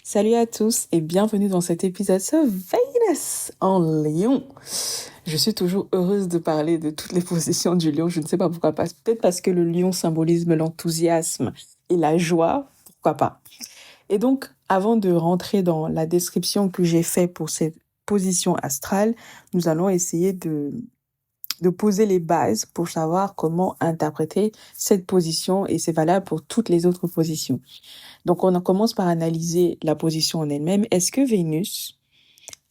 Salut à tous et bienvenue dans cet épisode sur Vénus en Lion. Je suis toujours heureuse de parler de toutes les positions du lion. Je ne sais pas pourquoi pas. Peut-être parce que le lion symbolise l'enthousiasme et la joie. Pourquoi pas. Et donc, avant de rentrer dans la description que j'ai faite pour cette position astrale, nous allons essayer de poser les bases pour savoir comment interpréter cette position et c'est valable pour toutes les autres positions. Donc, on commence par analyser la position en elle-même. Est-ce que Vénus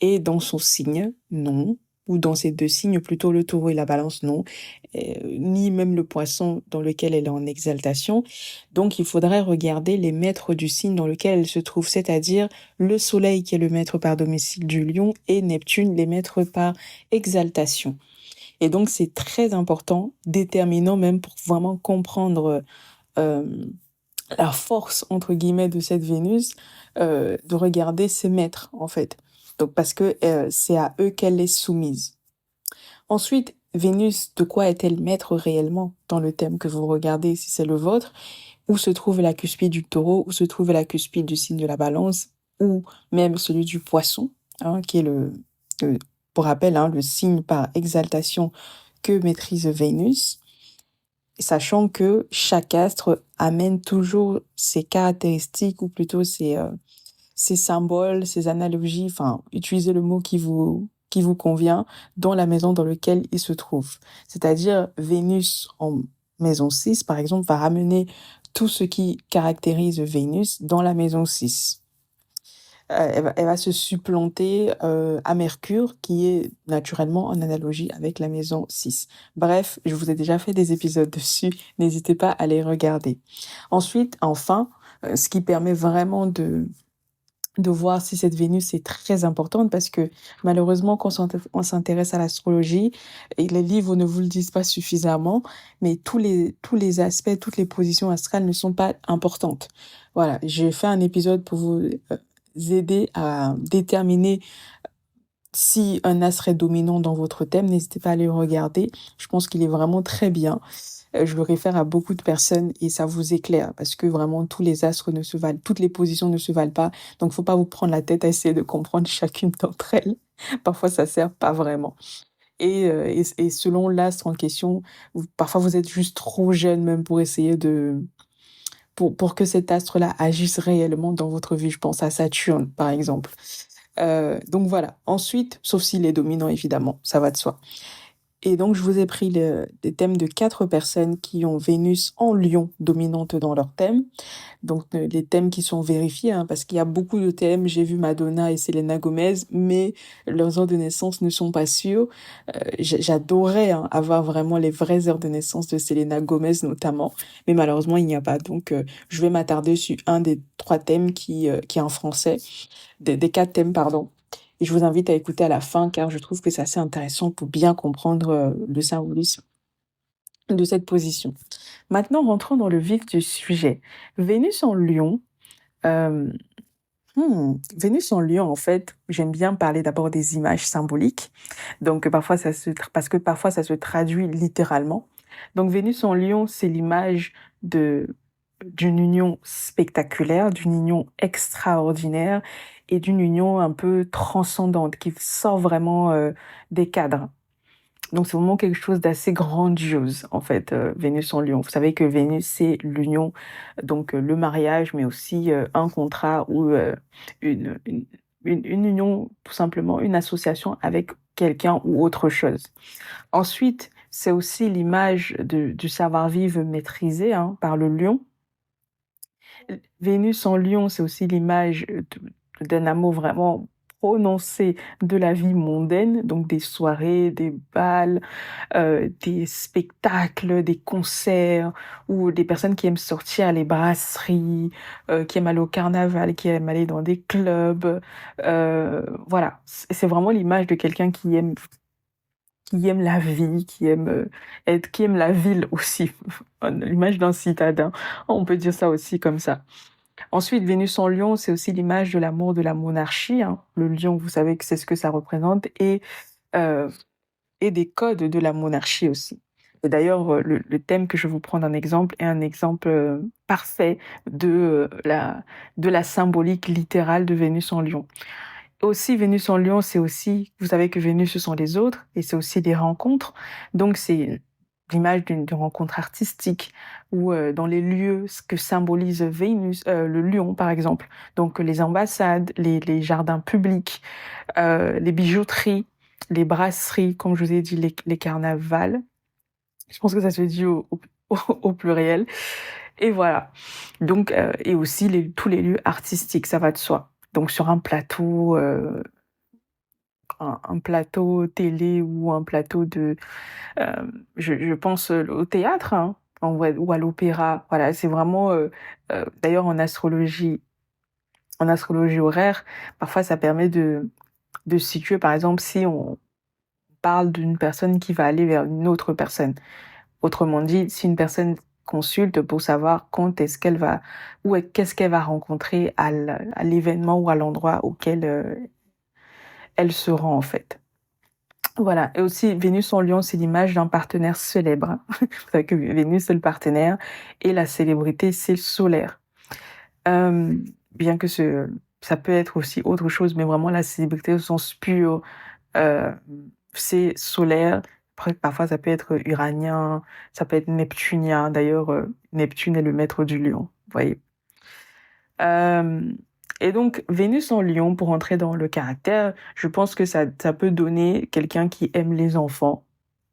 est dans son signe? Non. Ou dans ces deux signes, plutôt le taureau et la balance? Non. Ni même le poisson dans lequel elle est en exaltation. Donc, il faudrait regarder les maîtres du signe dans lequel elle se trouve, c'est-à-dire le soleil qui est le maître par domicile du lion et Neptune, les maîtres par exaltation. Et donc, c'est très important, déterminant même pour vraiment comprendre euh, la force, entre guillemets, de cette Vénus, de regarder ses maîtres, en fait. Donc, parce que c'est à eux qu'elle est soumise. Ensuite, Vénus, de quoi est-elle maître réellement dans le thème que vous regardez, si c'est le vôtre? Où se trouve la cuspide du taureau? Où se trouve la cuspide du signe de la balance? Ou même celui du poisson, hein, qui est le- pour rappel, hein, le signe par exaltation que maîtrise Vénus, sachant que chaque astre amène toujours ses caractéristiques ou plutôt ses symboles, ses analogies, enfin, utilisez le mot qui vous convient dans la maison dans laquelle il se trouve. C'est-à-dire, Vénus en maison 6, par exemple, va ramener tout ce qui caractérise Vénus dans la maison 6. Elle va se supplanter à Mercure, qui est naturellement en analogie avec la maison 6. Bref, je vous ai déjà fait des épisodes dessus, n'hésitez pas à les regarder. Ensuite, enfin, ce qui permet vraiment de voir si cette Vénus est très importante, parce que malheureusement, quand on s'intéresse à l'astrologie, et les livres ne vous le disent pas suffisamment, mais tous les aspects, toutes les positions astrales ne sont pas importantes. Voilà, j'ai fait un épisode pour vous aider à déterminer si un astre est dominant dans votre thème. N'hésitez pas à aller le regarder. Je pense qu'il est vraiment très bien. Je le réfère à beaucoup de personnes et ça vous éclaire parce que vraiment tous les astres ne se valent, toutes les positions ne se valent pas. Donc, faut pas vous prendre la tête à essayer de comprendre chacune d'entre elles. Parfois, ça sert pas vraiment. Et selon l'astre en question, parfois vous êtes juste trop jeune même pour essayer pour que cet astre-là agisse réellement dans votre vie. Je pense à Saturne, par exemple. Donc voilà. Ensuite, sauf s'il est dominant, évidemment, ça va de soi. Et donc, je vous ai pris des thèmes de 4 personnes qui ont Vénus en Lion dominante dans leur thème. Donc, les thèmes qui sont vérifiés, hein, parce qu'il y a beaucoup de thèmes. J'ai vu Madonna et Selena Gomez, mais leurs heures de naissance ne sont pas sûres. J'adorais hein, avoir vraiment les vraies heures de naissance de Selena Gomez notamment, mais malheureusement, il n'y a pas. Donc, je vais m'attarder sur un des 3 thèmes qui est en français, des 4 thèmes, pardon. Et je vous invite à écouter à la fin car je trouve que c'est assez intéressant pour bien comprendre le symbolisme de cette position. Maintenant, rentrons dans le vif du sujet. Vénus en Lion. euh, Vénus en Lion, en fait, j'aime bien parler d'abord des images symboliques. Donc, parfois, parce que parfois, ça se traduit littéralement. Donc, Vénus en Lion, c'est l'image d'une union spectaculaire, d'une union extraordinaire et d'une union un peu transcendante qui sort vraiment des cadres. Donc c'est vraiment quelque chose d'assez grandiose en fait, Vénus en Lion. Vous savez que Vénus c'est l'union, donc le mariage, mais aussi un contrat ou une, une, une union, tout simplement une association avec quelqu'un ou autre chose. Ensuite, c'est aussi l'image du savoir-vivre maîtrisé hein, par le lion. Vénus en Lion, c'est aussi l'image d'un amour vraiment prononcé de la vie mondaine, donc des soirées, des bals, des spectacles, des concerts, ou des personnes qui aiment sortir à les brasseries, qui aiment aller au carnaval, qui aiment aller dans des clubs. Voilà, c'est vraiment l'image de quelqu'un qui aime la vie, qui aime la ville aussi. L'image d'un citadin, on peut dire ça aussi comme ça. Ensuite, Vénus en Lion, c'est aussi l'image de l'amour de la monarchie, hein. Le lion, vous savez que c'est ce que ça représente, et des codes de la monarchie aussi. Et d'ailleurs, le thème que je vais vous prendre en exemple est un exemple parfait de la symbolique littérale de Vénus en Lion. Aussi, Vénus en Lion, c'est aussi, vous savez que Vénus, ce sont les autres, et c'est aussi des rencontres. Donc, c'est l'image d'une rencontre artistique, ou dans les lieux, ce que symbolise Vénus, le lion, par exemple. Donc, les ambassades, les jardins publics, les bijouteries, les brasseries, comme je vous ai dit, les carnavals. Je pense que ça se dit au pluriel. Et voilà. Donc, et aussi tous les lieux artistiques, ça va de soi. Donc, sur un plateau, un plateau télé ou un plateau je pense au théâtre, hein, ou à l'opéra. Voilà, c'est vraiment, d'ailleurs en astrologie horaire, parfois ça permet de situer, par exemple, si on parle d'une personne qui va aller vers une autre personne. Autrement dit, si une personne consulte pour savoir quand est-ce qu'elle va, qu'est-ce qu'elle va rencontrer à l'événement ou à l'endroit auquel elle se rend, en fait. Voilà. Et aussi, Vénus en Lion, c'est l'image d'un partenaire célèbre, hein. Vous savez que Vénus, c'est le partenaire et la célébrité, c'est le solaire. Euh, Bien que ça peut être aussi autre chose, mais vraiment la célébrité au sens pur, euh, c'est solaire. Après, parfois, ça peut être uranien, ça peut être neptunien. D'ailleurs, Neptune est le maître du lion, vous voyez. Euh, et donc, Vénus en Lion, pour entrer dans le caractère, je pense que ça peut donner quelqu'un qui aime les enfants,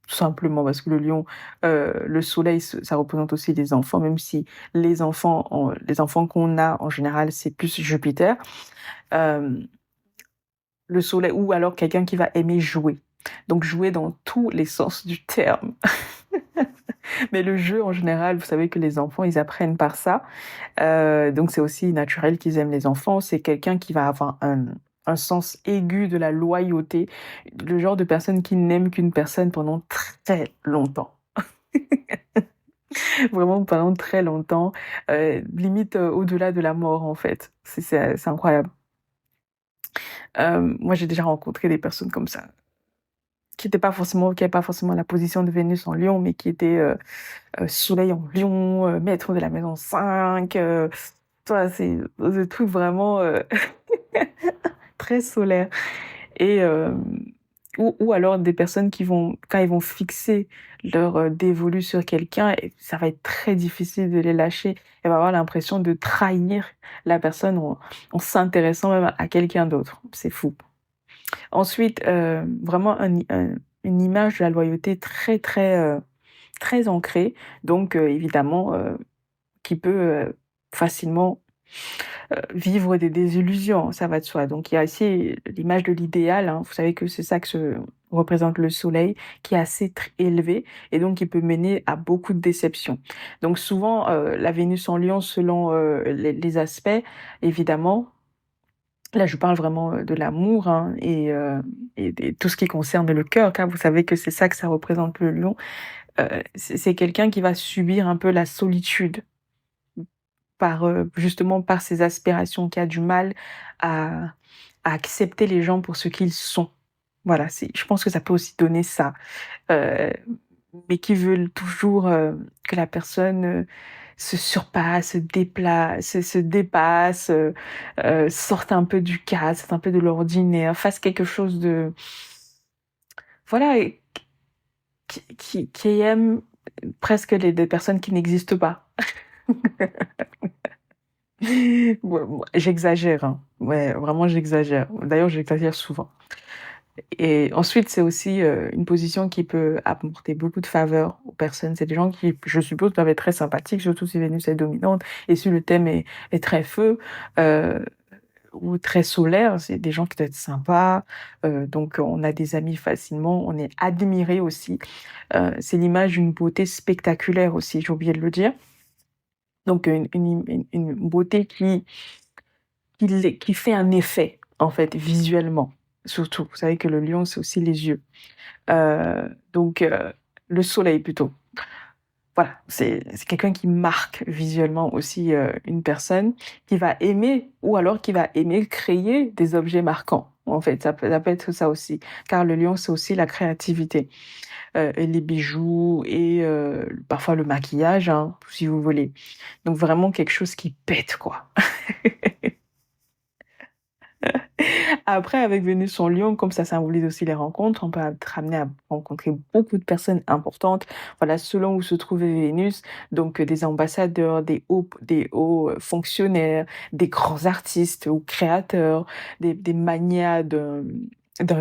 tout simplement, parce que le lion, le soleil, ça représente aussi les enfants, même si les enfants qu'on a, en général, c'est plus Jupiter. Euh, le soleil, ou alors quelqu'un qui va aimer jouer. Donc, jouer dans tous les sens du terme. Mais le jeu, en général, vous savez que les enfants, ils apprennent par ça. Donc c'est aussi naturel qu'ils aiment les enfants. C'est quelqu'un qui va avoir un sens aigu de la loyauté, le genre de personne qui n'aime qu'une personne pendant très longtemps. Vraiment pendant très longtemps, limite au-delà de la mort en fait. C'est incroyable. Moi j'ai déjà rencontré des personnes comme ça, qui n'avaient pas forcément la position de Vénus en Lion, mais qui étaient Soleil en Lion, maître de la maison 5. Toi, c'est des trucs vraiment très solaires. Et, ou alors des personnes qui vont, quand ils vont fixer leur dévolu sur quelqu'un, et ça va être très difficile de les lâcher. Elle va avoir l'impression de trahir la personne en s'intéressant même à quelqu'un d'autre. C'est fou. Ensuite, vraiment une image de la loyauté très, très, très ancrée. Donc, évidemment, qui peut facilement vivre des désillusions, ça va de soi. Donc il y a aussi l'image de l'idéal, hein. Vous savez que c'est ça que représente le soleil, qui est assez élevé et donc qui peut mener à beaucoup de déceptions. Donc souvent, la Vénus en Lion, selon les aspects, évidemment, là je parle vraiment de l'amour, hein, et tout ce qui concerne le cœur, car vous savez que c'est ça que ça représente le lion. C'est quelqu'un qui va subir un peu la solitude justement par ses aspirations, qui a du mal à, à accepter les gens pour ce qu'ils sont. Voilà, je pense que ça peut aussi donner ça. Euh, mais qui veulent toujours que la personne se surpasse, se déplace, se dépasse, sorte un peu du cadre, sorte un peu de l'ordinaire, fasse quelque chose de... Voilà, et qui aime presque des personnes qui n'existent pas. Ouais, j'exagère, hein. Ouais, vraiment j'exagère. D'ailleurs, j'exagère souvent. Et ensuite, c'est aussi une position qui peut apporter beaucoup de faveur aux personnes. C'est des gens qui, je suppose, doivent être très sympathiques, surtout si Vénus est dominante et si le thème est très feu euh, ou très solaire. C'est des gens qui doivent être sympas. Donc, on a des amis facilement. On est admiré aussi. C'est l'image d'une beauté spectaculaire aussi, j'ai oublié de le dire. Donc, une beauté qui fait un effet, en fait, visuellement, surtout. Vous savez que le lion, c'est aussi les yeux. Donc, le soleil plutôt. Voilà, c'est quelqu'un qui marque visuellement aussi une personne qui va aimer, ou alors qui va aimer créer des objets marquants. en fait. Ça peut être ça aussi. Car le lion, c'est aussi la créativité. Et les bijoux et parfois le maquillage, hein, si vous voulez. Donc vraiment quelque chose qui pète, quoi. Après, avec Vénus en Lion, comme ça symbolise aussi les rencontres, on peut être amené à rencontrer beaucoup de personnes importantes. Voilà, selon où se trouvait Vénus, donc des ambassadeurs, des hauts fonctionnaires, des grands artistes ou créateurs, des magnats d'un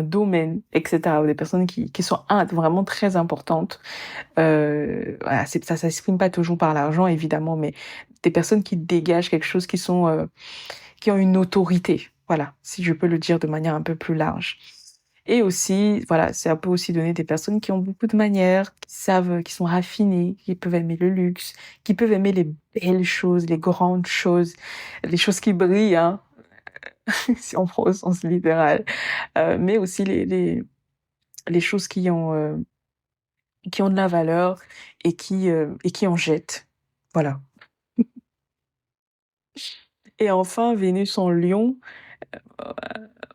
domaine, etc. Ou des personnes qui sont vraiment très importantes. Voilà, ça s'exprime pas toujours par l'argent, évidemment, mais des personnes qui dégagent quelque chose, qui ont une autorité. Voilà, si je peux le dire de manière un peu plus large. Et aussi, voilà, c'est un peu aussi donner des personnes qui ont beaucoup de manières, qui savent, qui sont raffinées, qui peuvent aimer le luxe, qui peuvent aimer les belles choses, les grandes choses, les choses qui brillent, hein, si on prend au sens littéral. Mais aussi les choses qui ont de la valeur et qui en jettent. Voilà. Et enfin, Vénus en Lion,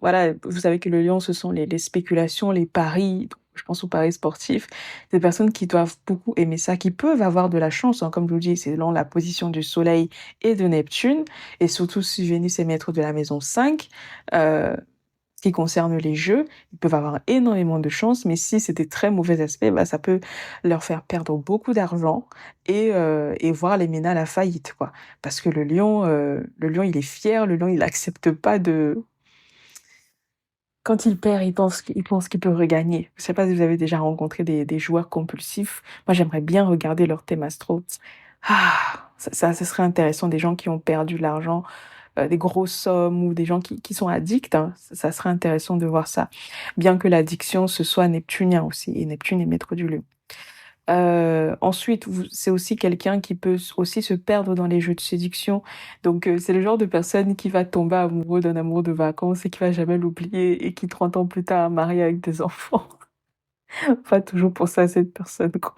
voilà, vous savez que le lion, ce sont les spéculations, les paris. Je pense aux paris sportifs. Des personnes qui doivent beaucoup aimer ça, qui peuvent avoir de la chance, hein, comme je vous dis, c'est selon la position du Soleil et de Neptune, et surtout si Vénus est maître de la maison 5, euh, qui concerne les jeux, ils peuvent avoir énormément de chance, mais si c'est des très mauvais aspects, bah, ça peut leur faire perdre beaucoup d'argent et voir les mener à la faillite, quoi. Parce que le lion, il est fier, le lion, il accepte pas de quand il perd, il pense qu'il peut regagner. Je sais pas si vous avez déjà rencontré des joueurs compulsifs. Moi, j'aimerais bien regarder leur thème astro. Ah, ça serait intéressant. Des gens qui ont perdu de l'argent, des grosses sommes ou des gens qui sont addicts, hein. Ça serait intéressant de voir ça. Bien que l'addiction, ce soit neptunien aussi. Et Neptune est maître du lieu. Ensuite, c'est aussi quelqu'un qui peut aussi se perdre dans les jeux de séduction. Donc, c'est le genre de personne qui va tomber amoureux d'un amour de vacances et qui va jamais l'oublier et qui, 30 ans plus tard, est marié avec des enfants. Pas toujours pour ça, cette personne, quoi.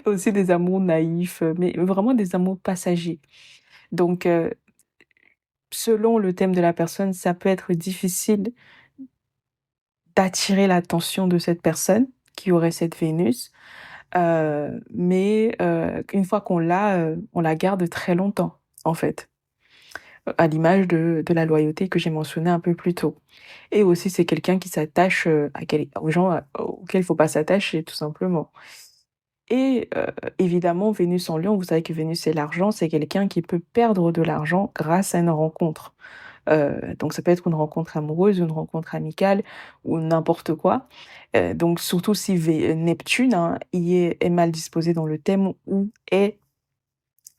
Aussi des amours naïfs, mais vraiment des amours passagers. Donc, selon le thème de la personne, ça peut être difficile d'attirer l'attention de cette personne qui aurait cette Vénus. Mais une fois qu'on l'a, on la garde très longtemps, en fait, à l'image de la loyauté que j'ai mentionnée un peu plus tôt. Et aussi, c'est quelqu'un qui s'attache aux gens auxquels il faut pas s'attacher, tout simplement. Et évidemment, Vénus en Lion, vous savez que Vénus c'est l'argent, c'est quelqu'un qui peut perdre de l'argent grâce à une rencontre. Donc ça peut être une rencontre amoureuse, une rencontre amicale ou n'importe quoi. Donc surtout si Neptune, hein, est mal disposé dans le thème ou est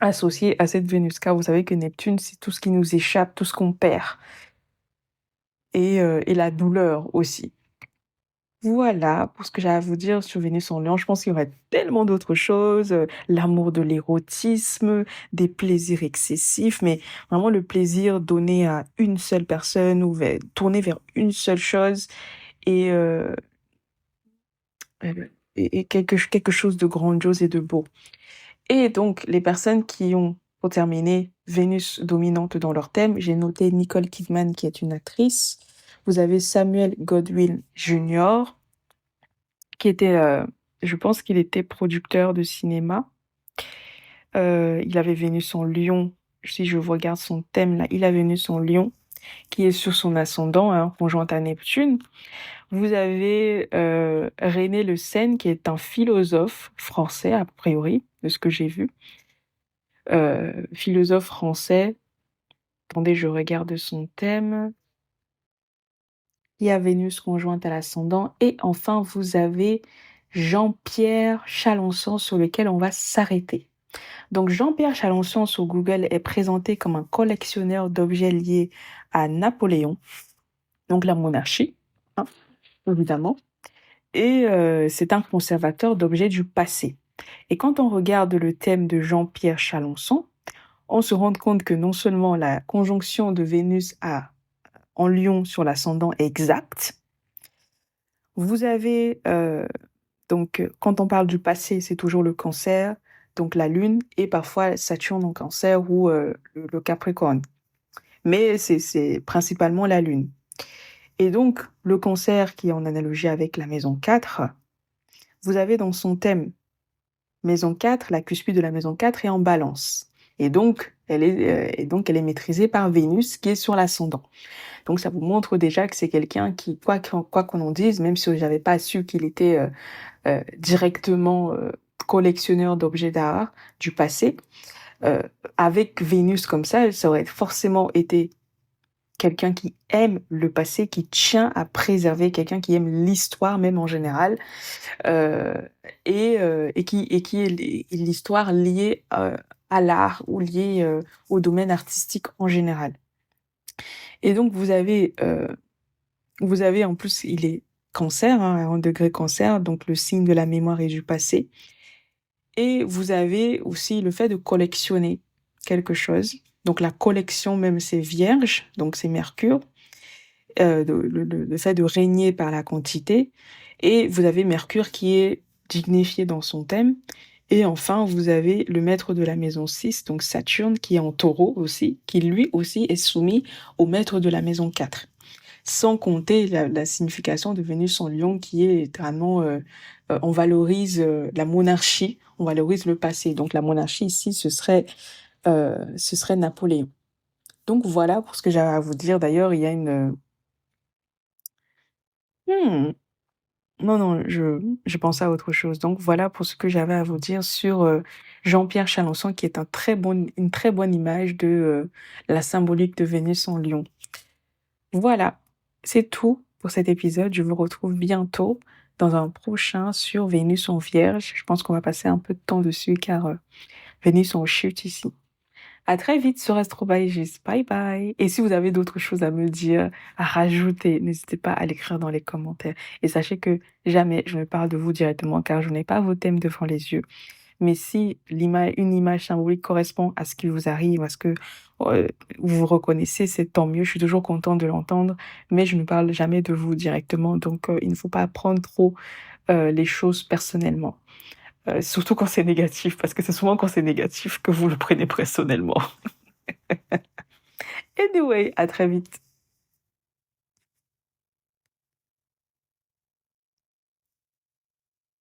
associé à cette Vénus. Car vous savez que Neptune, c'est tout ce qui nous échappe, tout ce qu'on perd et la douleur aussi. Voilà pour ce que j'ai à vous dire sur Vénus en Lion. Je pense qu'il y aurait tellement d'autres choses, l'amour de l'érotisme, des plaisirs excessifs, mais vraiment le plaisir donné à une seule personne ou tourné vers une seule chose et, euh, et quelque chose de grandiose et de beau. Et donc, les personnes qui ont, pour terminer, Vénus dominante dans leur thème, j'ai noté Nicole Kidman qui est une actrice. Vous avez Samuel Godwin Jr., qui était, je pense qu'il était producteur de cinéma. Il avait Vénus en Lion. Si je regarde son thème là, il a Vénus en Lion, qui est sur son ascendant, hein, conjointe à Neptune. Vous avez René Le Sen, qui est un philosophe français, a priori, de ce que j'ai vu. Philosophe français. Attendez, je regarde son thème. Il y a Vénus conjointe à l'ascendant. Et enfin, vous avez Jean-Pierre Chalençon sur lequel on va s'arrêter. Donc Jean-Pierre Chalençon sur Google est présenté comme un collectionneur d'objets liés à Napoléon, donc la monarchie, hein, évidemment. Et c'est un conservateur d'objets du passé. Et quand on regarde le thème de Jean-Pierre Chalençon, on se rend compte que non seulement la conjonction de Vénus en Lion sur l'ascendant est exacte, vous avez donc quand on parle du passé, c'est toujours le Cancer, donc la Lune, et parfois Saturne en Cancer ou le Capricorne. Mais c'est principalement la Lune. Et donc, le cancer qui est en analogie avec la maison 4, vous avez dans son thème maison 4, la cuspide de la maison 4 est en balance. Et donc, elle est maîtrisée par Vénus qui est sur l'ascendant. Donc, ça vous montre déjà que c'est quelqu'un qui, quoi qu'on en dise, même si j'avais pas su qu'il était directement collectionneur d'objets d'art du passé, euh, avec Vénus comme ça aurait forcément été quelqu'un qui aime le passé, qui tient à préserver, quelqu'un qui aime l'histoire même en général, euh, et qui est l'histoire liée à l'art ou liée au domaine artistique en général. Et donc vous avez en plus, il est cancer, hein, un degré cancer, donc le signe de la mémoire et du passé. Et vous avez aussi le fait de collectionner quelque chose. Donc la collection même, c'est Vierge, donc c'est Mercure. Le fait de régner par la quantité. Et vous avez Mercure qui est dignifié dans son thème. Et enfin, vous avez le maître de la maison 6, donc Saturne, qui est en taureau aussi, qui lui aussi est soumis au maître de la maison 4. Sans compter la signification de Vénus en Lion qui est littéralement, on valorise la monarchie, on valorise le passé. Donc la monarchie ici, ce serait Napoléon. Donc voilà pour ce que j'avais à vous dire. D'ailleurs, il y a une... Hmm, non, non, je pensais à autre chose. Donc voilà pour ce que j'avais à vous dire sur Jean-Pierre Chalençon, qui est une très bonne image de la symbolique de Vénus en Lion. Voilà, c'est tout pour cet épisode. Je vous retrouve bientôt dans un prochain sur Vénus en Vierge. Je pense qu'on va passer un peu de temps dessus car Vénus en chute ici. À très vite sur Astrobiologist. Bye bye. Et si vous avez d'autres choses à me dire, à rajouter, n'hésitez pas à l'écrire dans les commentaires. Et sachez que jamais je ne parle de vous directement car je n'ai pas vos thèmes devant les yeux. Mais si une image symbolique correspond à ce qui vous arrive, à ce que vous vous reconnaissez, c'est tant mieux. Je suis toujours contente de l'entendre, mais je ne parle jamais de vous directement. Donc, il ne faut pas prendre trop les choses personnellement. Surtout quand c'est négatif, parce que c'est souvent quand c'est négatif que vous le prenez personnellement. Anyway, à très vite.